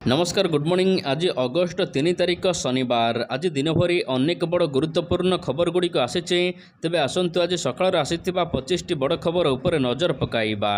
नमस्कार good morning. आज August 3 तारिख शनिवार। आज दिन भरी अनेक बड़ गुरुत्वपूर्ण खबर गुड़िक आसीचे। तेबे आसंतु आज सकाळ आसीथिबा 25टी बड़ खबर उपर नजर पकाइबा।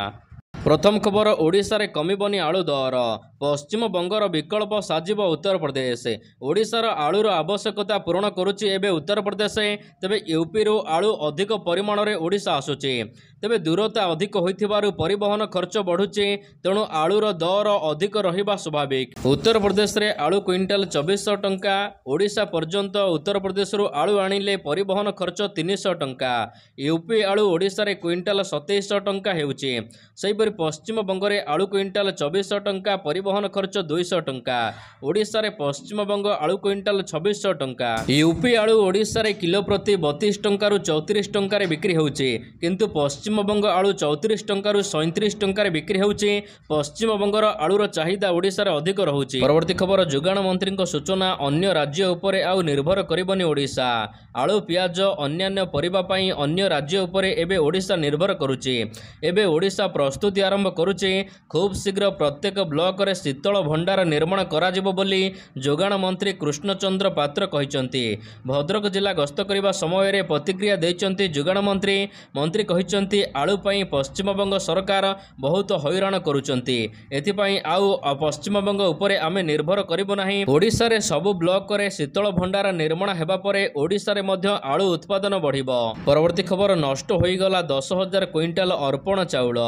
प्रथम खबर, ओडिशा रे कमिबनी आलू दर। पश्चिम बंगर विकल्प साजिब उत्तर प्रदेश। ओडिशार आलूर आवश्यकता पूरण करुच्ची एबे उत्तर प्रदेश। तेबे यूपी रु आलू अधिक परिमाण रे ओडिशा आसुची। तेबे दूरता अधिक होइथिबारु परिवहन खर्च बढ़ुची, तेणु आलूर दर अधिक रहिबा स्वाभाविक। उत्तर प्रदेश रे आलू क्विंटाल 2400 टंका। ओडिशा पर्यंत उत्तर प्रदेश रु आलू आनिले परिवहन खर्च 300 टंका। यूपी आलू ओडिशा रे क्विंटाल 2700 टंका हेउची। सेहिपरि पश्चिम बंगरे आलू क्विंटाल 2400 टंका, परिवहन खर्च 200 टंका। ओडिशा रे पश्चिम बंग आलू क्विंटाल 2600 टंका। यूपी आलू ओडिशा रे किलो प्रति 32 टंका रु 34 टंका रे बिक्री होउची, किंतु पश्चिम बंग आलू 34 टंका रु 37 टंका रे बिक्री होउची। पश्चिम बंगर आलूर चाहिदा ओडिशा रे अधिक रहुची। परवर्ती खबर, जोगाण मंत्री सूचना, अन्य राज्य उपरे आउ निर्भर करिबनी ओडिशा। आलू पियाज अन्यान्य परिबा पई अन्य राज्य उपरे एबे ओडिशा निर्भर करुची। एबे ओडिशा प्रस्तुति आरंभ करुचे। खूब शीघ्र प्रत्येक ब्लॉक रे शीतल भंडार निर्माण कराजिबो बोली जोगाण मंत्री कृष्णचंद्र पात्र कहिसंती। भद्रक जिला गस्त करिबा समय रे प्रतिक्रिया दैचंती जोगाण मंत्री। मंत्री कहिसंती आलू पई पश्चिम बंग सरकार बहुत हैरान करुचंती। एथि पई आउ पश्चिम बंग उपरे आमे निर्भर करिबो नाही। ओडिशा रे सब ब्लॉक रे शीतल भंडार निर्माण हेबा परे ओडिशा रे मध्य आलू उत्पादन बढ़िबो। परवर्ती खबर, नष्ट होई गला 10,000 क्विंटाल अर्पण चाउल।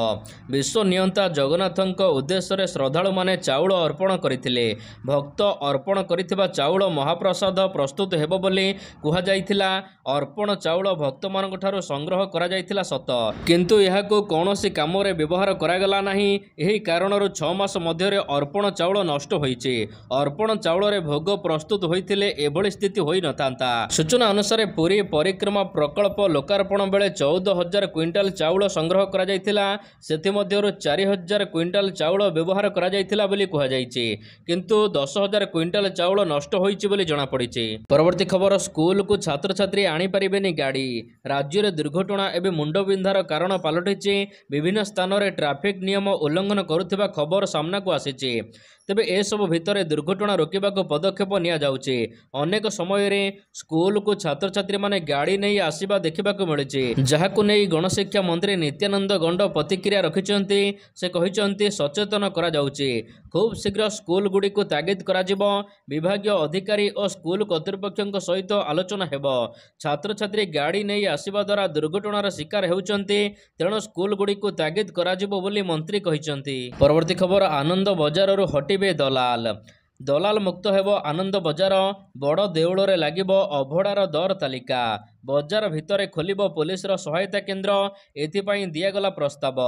विश्व नियंता जगन्नाथଙ୍କ उद्देश्य श्रद्धालु माने चाउल अर्पण करथिले। भक्त अर्पण करिथिबा चाउल महाप्रसाद प्रस्तुत हेबो बोली कुहा जाइथिला। अर्पण चाउल भक्त मानक ठारो संग्रह करा जाइथिला सत, किंतु एहाको कोनोसी कामरे व्यवहार करागला नाही। एही कारणरु 6 मास मध्य रे अर्पण चाउल नष्ट होईचे। अर्पण चाउल रे भोग प्रस्तुत होइथिले एभଳି स्थिति होई नथांता। सूचना अनुसार पुरी परिक्रमा प्रकल्प लोकार्पण बेले 14,000 क्विंटाल चाउल संग्रह करा जाइथिला। सेथि मध्यरु 4,000 क्विंटाल चाउल व्यवहार करा जाइथिला बोली कुहा जाइछि, किंतु 10,000 क्विंटाल चाउल नष्ट होइछि बोली जणा पड़िछि। परवर्ती खबर, स्कूल को छात्र छात्री आनी परिबेनी गाड़ी। राज्य रे दुर्घटना एबे मुंडबिंधार कारण पालटिछि। विभिन्न स्थान रे ट्रैफिक नियम उल्लंघन करुथिबा खबर सामना को आसिछि। तेबे ए सब भितरे दुर्घटना रोकिबाको पदक्षेप निया जाउछि। अनेक समय रे स्कूल को छात्र छात्री माने गाड़ी नहीं आसीबा देखिबाको मिलिछि, जाहाकु नै गणशिक्षा मंत्री नित्यानंद गंड प्रतिक्रिया रखिचंती। से कहिचंती सचेतन करा जाउछि। खूब शीघ्र स्कूल गुडी को तागिद करा जिवो। विभागीय अधिकारी और स्कूल कर्तृपक्षक सहित आलोचना हेबो। छात्र छात्री गाड़ी नहीं आसीबा द्वारा दुर्घटनार शिकार हेउचंती, तेणु स्कूल गुडी को तागिद करा जिवो बोली मंत्री कहिचंती। परवर्ती खबर, आनंद बजाररु हटिबे दलाल। दलाल मुक्त हेबो आनंद बजार। बड़ देउल रे लागिबो अभड़ार दर तालिका। बजार भितरे खोलिबो पुलिस रो सहायता केंद्र। एथिपाई दियागला प्रस्ताव।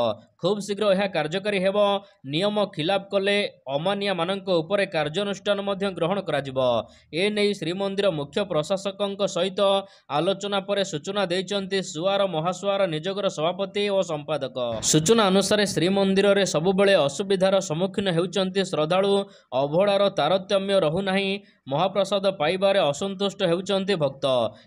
खूब शीघ्र यह कार्यकारी हेबो। नियम खिलाफ कले अमानिया मानक उपरे कार्यानुष्ठान मध्य ग्रहण कराजिबो। ए नै श्रीमंदिर मुख्य प्रशासकଙ୍କ सहित आलोचना परे सूचना दैचंती सुआर महासुआर निजोगर सभापति और संपादक। सूचना अनुसार श्रीमंदिर रे सबुबेले असुविधार सम्मुखीन हेउचंती श्रद्धालु। अभड़ार तारतम्य रहु नाही। महाप्रसाद पाइबारे असंतुष्ट हेउचंती भक्त।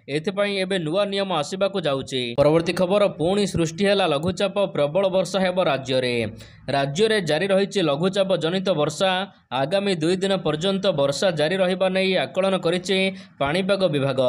एथिपाई एबे नुआ नियम आसीबाकू जाउची। परवर्ती खबर, पुणी सृष्टि हेला लघुचाप। प्रबल वर्षा हेबो राज्य रे जारी रहिछि लघुचाप जनित वर्षा। आगामी 2 दिन पर्यंत वर्षा जारी रहिबा नै आकलन करिछि पाणीपाग विभाग।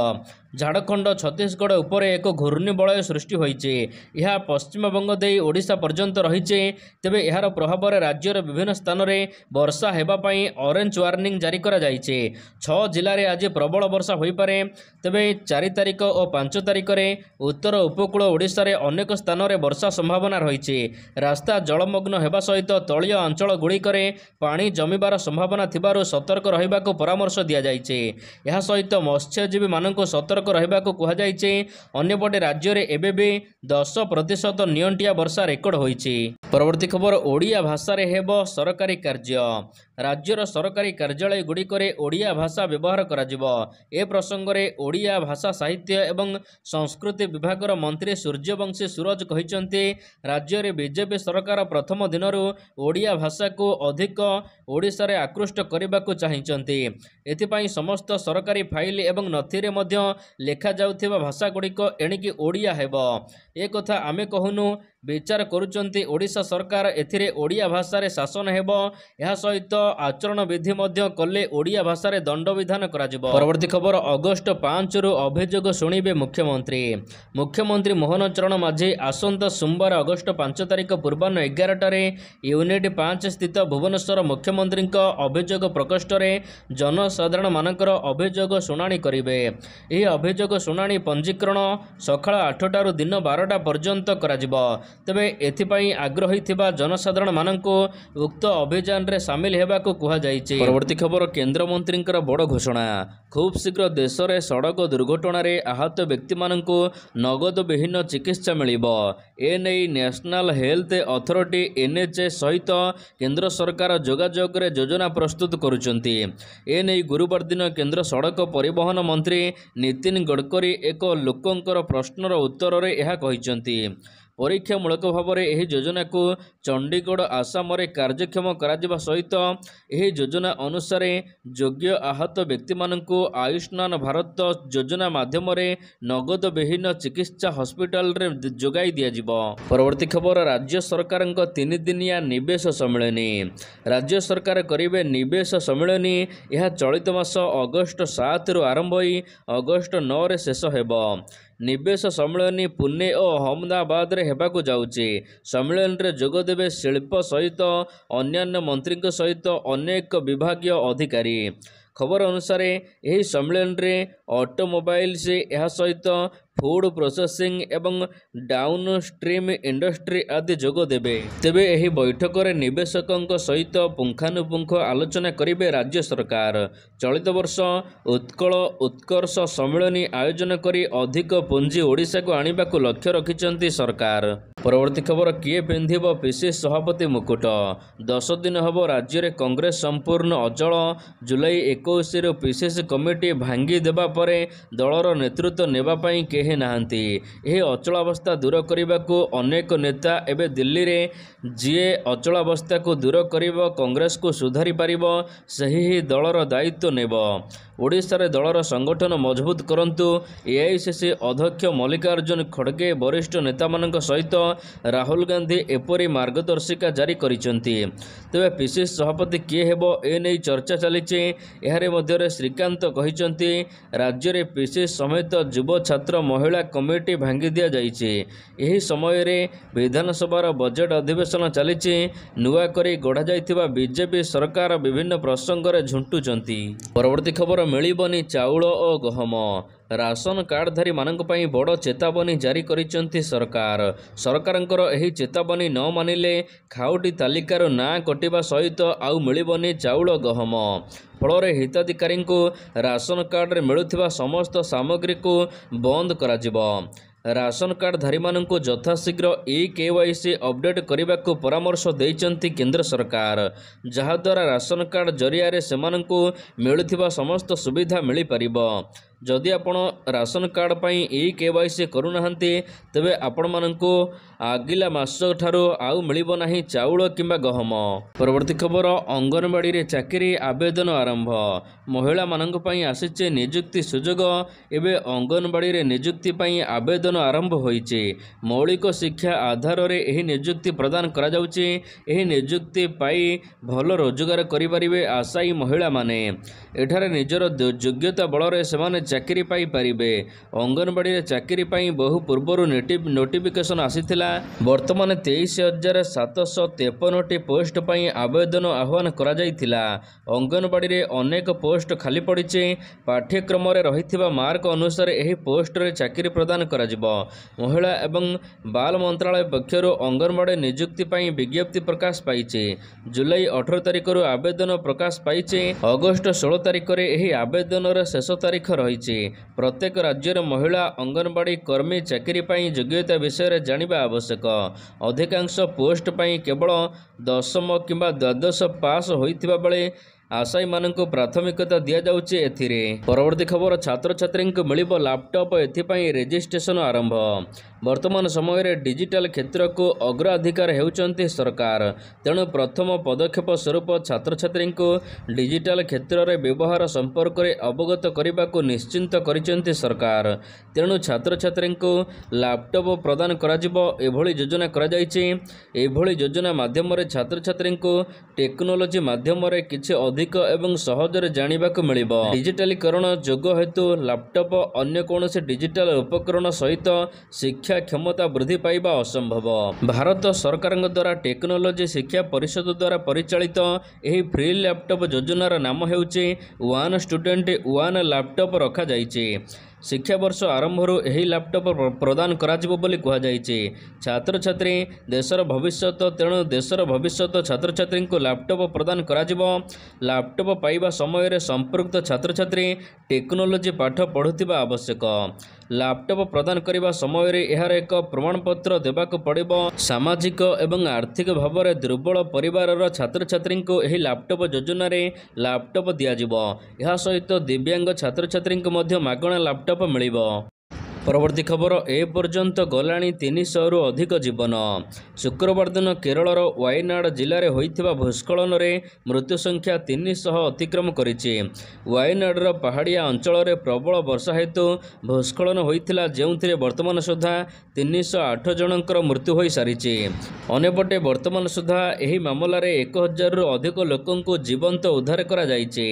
झारखंड छत्तीसगढ़ उपरे एक घूर्णिबलय सृष्टि होइछि। यह पश्चिम बंग देई ओडिशा पर्यंत रहिछि। तेबे एहार प्रभाव रे राज्यर विभिन्न स्थान रे वर्षा हेबा पई ऑरेंज वार्निंग जारी करा जाइछि। 6 जिल्ला रे आज प्रबल वर्षा होई पारे। तेबे 4 तारिख और 5 तारिख रे उत्तर उपकूल ओडिशा रे अनेक स्थान रे वर्षा संभावना रहिछि। रास्ता जलमग्न हेबा सहित तळीय अंचल गुड़िकरे पानी जमिबार संभावना थिबारु सतर्क रहिबाको परामर्श दिया जाइछि। यह सहित मत्स्यजीवी माननको सतर्क रहिबाको कुहा जाइछि। अन्यपटे राज्य रे एबे भी 10% नियंटिया वर्षा रेकर्ड होइछि। परवर्ती खबर, ओडिया भाषा रे हेबो सरकारी कार्य। राज्यर सरकारी कार्यालय गुड़िकरे ओडिया भाषा व्यवहार कराजिबो। ए प्रसंग रे ओडिया भाषा साहित्य एवं संस्कृति विभागर मंत्री सूर्यवंशी सूरज कहिचंती राज्य रे बीजेपी सरकार प्रथम दिनरु ओडिया भाषा को अधिक ओडिशा रे आकृष्ट करिबाकू चाहिचंती। एथिपाई समस्त सरकारी फाइल एवं नथी रे मध्य लेखा जाउथिबा भाषा गुड़िक एणिकी ओडिया हेबो। ए कथा आमे कहूनु विचार करुचंती ओडिशा सरकार एथिरे ओडिया भाषा शासन हेबो। यह सहित आचरण विधि मध्य कले ओडिया भाषा दंड विधान कराजिबो। परवर्ती खबर अगस्ट 5 रु अभियोग शुणिबे मुख्यमंत्री। मुख्यमंत्री मोहन चरण माझी आसंता सोमवार अगस्ट 5 तारिख पूर्वाह्न 11टारे यूनिट 5 स्थित भुवनेश्वर मुख्यमंत्री अभियोग प्रकोष्ठ में जनसाधारण मानकर अभियोग शुणाणी करिवे। यह अभियोग शुणाणी पंजीकरण सकाळ 8टारू दिन 12टा पर्यंत कराजिबो। तेबे एथिपाई आग्रही थिबा जनसाधारण माननको उक्त अभियान रे शामिल हेबाको कुहा जायछि। परवर्ती खबर केंद्र मंत्रींकर बड़ घोषणा। खूब शीघ्र देश में सड़क दुर्घटना रे आहत व्यक्ति माननको नगद विहीन चिकित्सा मिलिबो। एने नेशनल हेल्थ अथॉरिटी NHA सहित केंद्र सरकार जोगाजोग रे योजना प्रस्तुत करुचंती। एने गुरुवार दिन केंद्र सड़क परिवहन मंत्री नितिन गडकरी एक लोकंकर प्रश्नर उत्तर रे यह कहिसंती। परीक्षामूलक भाव में यह योजना को चंडीगढ़ आसाम रे कार्यक्षम करा सहित यह योजना अनुसार योग्य आहत व्यक्ति माननको आयुष्मान भारत योजना माध्यम रे नगद विहीन चिकित्सा हॉस्पिटल रे जोगाई दिया जिवो। परवर्ती खबर राज्य सरकार 3 दिनिया निवेश सम्मेलनी। राज्य सरकार करिवे निवेश सम्मेलनी। यह चलित मास अगस्ट 7 रु आरंभ होई अगस्ट 9 रे शेष हेबो। निवेश सम्मेलनी पुणे और अहमदाबाद रे हेबाकु जाउची। सम्मेलन रे जोग देबे शिल्प सहित अन्यान्य मंत्री सहित अनेक विभागीय अधिकारी। खबर अनुसार यही सम्मेलन रे ऑटोमोबाइल से यह सहित फूड प्रोसेसिंग एवं डाउन स्ट्रीम इंडस्ट्री आदि जोग देबे। तेबे एही बैठक रे निवेशकों सहित पुंखानुपुंख आलोचना करिवे राज्य सरकार। चलित वर्ष उत्कल उत्कर्ष सम्मेलनी आयोजन करी अधिक पुंजी ओडिशा को आनिबा को लक्ष्य रखिचंती सरकार। परवर्ती खबर किए पिंधिब PCC सभापति मुकुट। 10 दिन हब राज्य रे कांग्रेस संपूर्ण अचल। जुलाई 21 रु PCC कमिटी भांगी देबा परे दलर नेतृत्व नेबा पई केही नाहंती। एही अचलावस्था दूर करने को अनेक नेता एवं दिल्ली रे जीए अचलावस्था को दूर कर कांग्रेस को सुधारी पारिबो सही ही दलर दायित्व नेब। ओडिशा रे दलर संगठन मजबूत करंतु। AICC अध्यक्ष मल्लिकार्जुन खड़गे वरिष्ठ नेता मानक सहित राहुल गांधी एपरी मार्गदर्शिका जारी करिसंती। तेबे PCC सभापति किए हेबो एनै चर्चा चलीचे। एहारे मध्यरे श्रीकांत कहिसंती राज्य रे PCC समेत युव छात्र महिला कमिटी भांगी दिया जाइछे। एही समय रे विधानसभा बजेट अधिवेशन चलीचे। नुआ करी गढ़ा जाइथिबा बीजेपी सरकार विभिन्न प्रसंग रे झुंटुचंती। परवर्ती खबर मिलिबनी चाउल और गहम। राशन कार्डधारी मानक पई बड़ चेतावनी जारी करिसंती सरकार। सरकारंकर एही चेतावनी न मानिले खाउटी तालिकार ना कटिबा सहित आउ मिलिबनी चाउल गहम। फल हिताधिकारी को राशन कार्ड रे मिलुथिबा समस्त सामग्री को बंद कराजिबो। राशन कार्डधारी माननको यथाशीघ्र KYC अपडेट करने को परामर्श देइचंती केंद्र सरकार। जहाद्वारा राशन कार्ड जरिया रे सेमाननको मिलुथिबा समस्त सुविधा मिली पारिबो। जदि आपण राशन कार्ड पई KYC करूनाहांती तेबे आपण माननको आगिला मास ठारो आउ मिलिबो नाही चाउल किंबा गहम। परवर्ती खबर अंगनवाड़ी रे चाकरी आवेदन आरंभ। महिला मानक पई आसीचे नियुक्ति सुजोग। एबे अंगनवाड़ी रे नियुक्ति पई आवेदन आरंभ होईचे। मौलिक शिक्षा आधार रे एही नियुक्ति प्रदान करा जाउचे। एही नियुक्ति पाई भल रोजगार करि परिबे आशायी महिला माने। एठारे निजर योग्यता बल रे सेमाने चाकरी पाई पारिबे। अंगनवाड़ी रे चाकरी पाई बहु पूर्वरु नोटिफिकेशन आसीथिला। वर्तमान 23,753 पोस्ट पाई आवेदन आह्वान करा जाइथिला। अंगनवाड़ी रे अनेक पोस्ट खाली पड़िचे। पाठ्यक्रम रे रहिथिबा मार्क अनुसार एही पोस्ट रे चाकरी प्रदान करा जिवो। महिला एवं बाल मंत्रालय पक्षरु अंगनवाड़ी नियुक्ति पाई विज्ञप्ति प्रकाश पाइचे। जुलाई 18 तारिख रु आवेदन प्रकाश पाइचे। अगस्त 16 तारिख रे एही आवेदन रे शेष तारिख रहिचे। प्रत्येक राज्य महिला अंगनवाड़ी कर्मी चाकरी पाई योग्यता विषय जानिबा आवश्यक। अधिकांश पोस्ट पाई केवल 10वीं किंबा द्वादश पास होइथिबा बेले आशायी मानक प्राथमिकता दि जाउछि एथिरे। परवर्ती खबर छात्र छात्री को मिलिबो लैपटॉप एथिपाई रजिस्ट्रेशन आरंभ। वर्तमान समय रे डिजिटल क्षेत्र को अग्राधिकार हेउचंती सरकार, तेणु प्रथम पदक्षेप स्वरूप छात्र छात्री को डिजिटल क्षेत्र रे व्यवहार संपर्क रे अवगत करने को निश्चिंत करिसेंती सरकार। तेणु छात्र छात्री को लैपटॉप प्रदान कराजिबो एभली योजना करा जायछि। एभली योजना माध्यम रे छात्र छात्री को टेक्नोलोजी माध्यम रे किछि अधिक एवं सहजरे जानिबा को मिलिबो। डिजिटलीकरण जोग हेतु लैपटॉप अन्य कोनोसी डिजिटल उपकरण सहित शिक्षा क्षमता वृद्धि पाइबा असंभव। भारत सरकार द्वारा टेक्नोलोजी शिक्षा परिषद द्वारा परिचालित एही फ्री लैपटॉप योजनार नाम हेउछि वन स्टूडेंट वन लैपटॉप रखा जाइछि। शिक्षा वर्ष आरंभरू एही लैपटॉप प्रदान कराजिबो बोली कुहा जाइछि। छात्र छात्री देशर भविष्यत, तेणु देशर भविष्यत छात्र छात्री को लैपटॉप प्रदान कराजिबो। लैपटॉप पाइबा समय रे संपृक्त छात्र छात्री टेक्नोलोजी पाठ पढ़ुथिबा आवश्यक। लैपटॉप प्रदान करिबा समय रे एहार एक प्रमाणपत्र देबाक पड़िबो। सामाजिक एवं आर्थिक भाव में दुर्बल परिवारर छात्र छात्री को एही लैपटॉप योजना रे लैपटॉप दियाजिबो। एहा सहित दिव्यांग छात्र छात्री को मध्य मागणा लैपटॉप मिलिबो। परवर्ती खबर ए पर्यंत गलाणी 300 रु अधिक जीवन। शुक्रवार दिन केरलर वायनाड जिले में होइथिबा भूस्खलन रे मृत्यु संख्या 300 अतिक्रम करिछि। वायनाडर पहाड़िया अंचल में प्रबल वर्षा हेतु भूस्खलन होइथिला, जेउथिरे वर्तमान सुधा 308 जनकर मृत्यु होई सारिछि। अन्यपटे वर्तमान सुधा एही मामला रे 1000 रु अधिक लोकंकु जीवंत उद्धार करा जाइछि।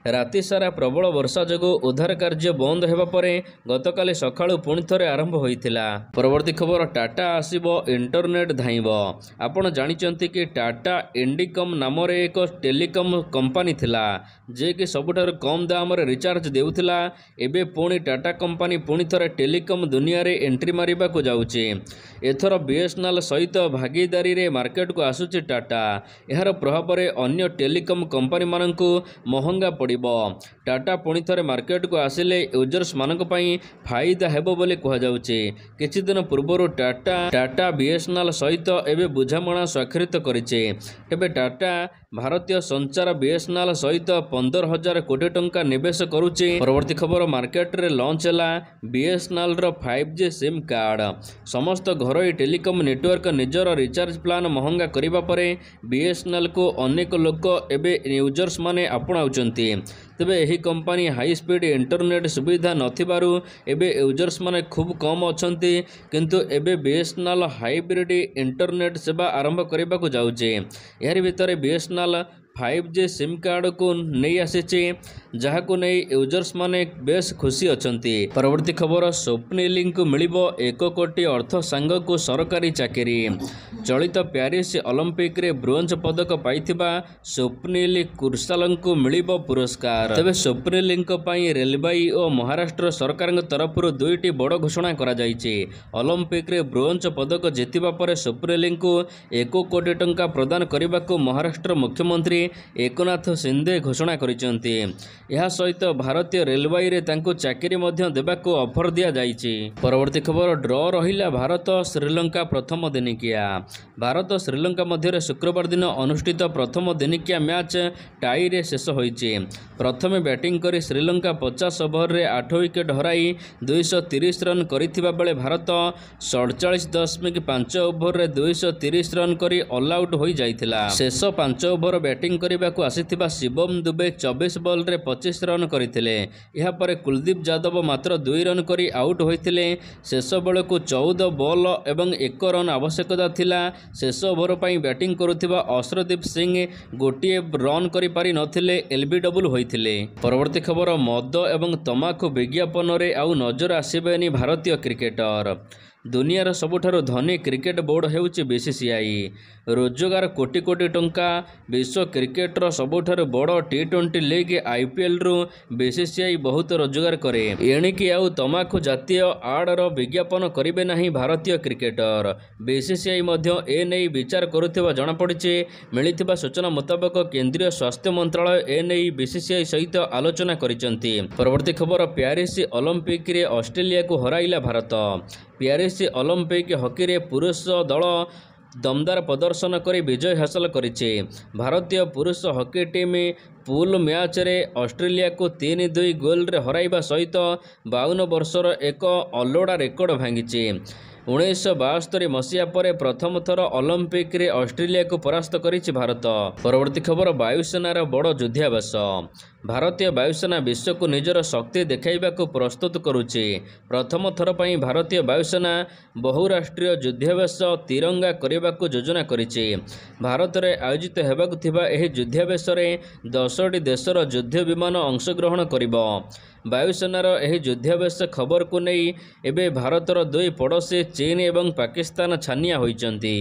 राति सारा प्रबल वर्षा जोगु उद्धार कार्य बंद हेबा परे गतकाली सकाळु पुणी थरे आरंभ होइथिला। परवर्ती खबर टाटा आसीबो इंटरनेट धाइबो। आपण जानिचंती कि टाटा इंडिकम नाम रे एक टेलीकॉम कंपनी थिला, जे कि सबुठार कम दाम रे रिचार्ज देउथिला। एबे पुणी टाटा कंपनी पुणी थरे टेलीकॉम दुनिया रे एंट्री मारिबा को जाउछि। एथर बीएसएनएल सहित भागीदारी रे मार्केट को आसुछि टाटा। एहार प्रभाव रे अन्य टेलीकॉम कंपनी माननकु महंगा पड़ी। टाटा पुणी थरे मार्केट को आसिले यूजर्स मानक पई फायदा हेबो बोली कहा जाउछि। किछि दिन पूर्व टाटा बीएसएनएल सहित एबे बुझामणा स्वाक्षरित करिछि। एबे टाटा भारतीय संचार बीएसएनएल सहित 15,000 कोटी टंका निवेश करुछि। परवर्ती खबर मार्केट रे लॉन्च हैला बीएसएनएल रो 5G सिम कार्ड। समस्त घरोई टेलीकॉम नेटवर्क निजर रिचार्ज प्लान महंगा करिबा परे बीएसएनएल को अनेक लोक एबे यूजर्स माने अपनाउचंती। तेबे एही कंपनी हाई स्पीड इंटरनेट सुविधा नथिबारु एबे यूजर्स माने खूब कम अछंती, किंतु एबे बीएसएनएल हाइब्रिड इंटरनेट सेवा आरंभ करबा को जाउछि। एहरि भितरे बीएसएनएल 5G सिम कार्ड को नहीं आसीछि, जहाको नहीं यूजर्स माने बेस खुशी अछंती। परवर्ती खबर स्वप्निल को मिलिबो 1 कोटी अर्थ सांग को सरकारी चाकरी। चलित प्यारिस ओलंपिक रे ब्रोंज पदक पाइथिबा स्वप्निल कुरसाल को मिलिबो पुरस्कार। तबे स्वप्निल पई रेलबाई और महाराष्ट्र सरकार तरफ 2टी बड़ घोषणा करा जाइछि। ओलंपिक रे ब्रोंज पदक जितिबा परे स्वप्निल को 1 कोटी टंका प्रदान करबा को महाराष्ट्र मुख्यमंत्री एकनाथ शिंदे घोषणा करिसेंती। यह सहित भारतीय रेलवाई रे तांको चाकरी मध्य देबाको ऑफर दिया जाइछि। परवर्ती खबर ड्रॉ रहिला भारत श्रीलंका प्रथम दिनिकिया। भारत श्रीलंका मध्य शुक्रवार दिन अनुष्ठित प्रथम दिनिकिया मैच टाई रे शेष होइछि। प्रथमे बैटिंग करी श्रीलंका 50 ओवर रे 8 विकेट हराई 230 रन करिथिबा बेले भारत 47.5 ओवर रे 230 रन करी ऑल आउट होई जाइथिला। शेष 5 ओवर बैटिंग करने को आसीथिबा शिवम दुबे 24 बॉल रे 25 रन करथिले। यहा परे कुलदीप यादव मात्र 2 रन करी आउट होइथिले। शेष बेल को 14 बॉल एवं 1 रन आवश्यकता थिला। शेष ओवर पई बैटिंग करुथिबा अर्शदीप सिंह गोटिए रन करि पारि नथिले, एलबीडब्ल्यू होइथिले। परवर्ती खबर मद एवं तमाकू विज्ञापन रे आउ नजर आसीबेनी भारतीय क्रिकेटर। दुनियार सबुठारु धनी क्रिकेट बोर्ड हेउछि बीसीसीआई। रोजगार कोटी कोटी टंका। विश्व क्रिकेटर सबुठारु बड़ टी20 लीग आईपीएल रु बीसीसीआई बहुत रोजगार करे। एणिकी आउ तमाकू जातीय आडर विज्ञापन करिबे नाही भारतीय क्रिकेटर। बीसीसीआई मध्य ए नै विचार करुथिबा जणा पड़िछि। मिलिथिबा सूचना मुताबक केंद्रीय स्वास्थ्य मंत्रालय ए नै बीसीसीआई सहित आलोचना करिसंती। परवर्ती खबर प्यारिस ओलंपिक रे ऑस्ट्रेलिया को हराइला भारत। प्यारिस ओलंपिक हॉकी रे पुरुष दल ଦମଦାର ପ୍ରଦର୍ଶନ କରି ବିଜୟ ହାସଲ କରିଛି। ଭାରତୀୟ ପୁରୁଷ ହକି ଟିମ୍ ପୁଲ୍ ମ୍ୟାଚ୍ରେ ଅଷ୍ଟ୍ରେଲିଆକୁ 3-2 ଗୋଲ୍ରେ ହରାଇବା ସହିତ 52 ବର୍ଷର ଏକ ଅଲୋଡ଼ା ରେକର୍ଡ ଭାଙ୍ଗିଛି। 1972 ମସିହା ପରେ ପ୍ରଥମ ଥର ଅଲିମ୍ପିକରେ ଅଷ୍ଟ୍ରେଲିଆକୁ ପରାସ୍ତ କରିଛି ଭାରତ। ପରବର୍ତ୍ତୀ ଖବର, ବାୟୁସେନାର ବଡ଼ ଯୁଦ୍ଧାଭ୍ୟାସ। ଭାରତୀୟ ବାୟୁସେନା ବିଶ୍ୱକୁ ନିଜର ଶକ୍ତି ଦେଖାଇବାକୁ ପ୍ରସ୍ତୁତ କରୁଛି। ପ୍ରଥମ ଥର ପାଇଁ ଭାରତୀୟ ବାୟୁସେନା ବହୁରାଷ୍ଟ୍ରୀୟ ଯୁଦ୍ଧାଭ୍ୟାସ ତିରଙ୍ଗା କରିବାକୁ ଯୋଜନା କରିଛି। ଭାରତରେ ଆୟୋଜିତ ହେବାକୁ ଥିବା ଏହି ଯୁଦ୍ଧାଭ୍ୟାସରେ 10ଟି ଦେଶର ଯୁଦ୍ଧ ବିମାନ ଅଂଶଗ୍ରହଣ କରିବ। ବାୟୁସେନାର ଏହି ଯୁଦ୍ଧାଭ୍ୟାସ ଖବରକୁ ନେଇ ଏବେ ଭାରତର ଦୁଇ ପଡ଼ୋଶୀ ଚୀନ ଏବଂ ପାକିସ୍ତାନ ଛାନିଆ ହୋଇଛନ୍ତି।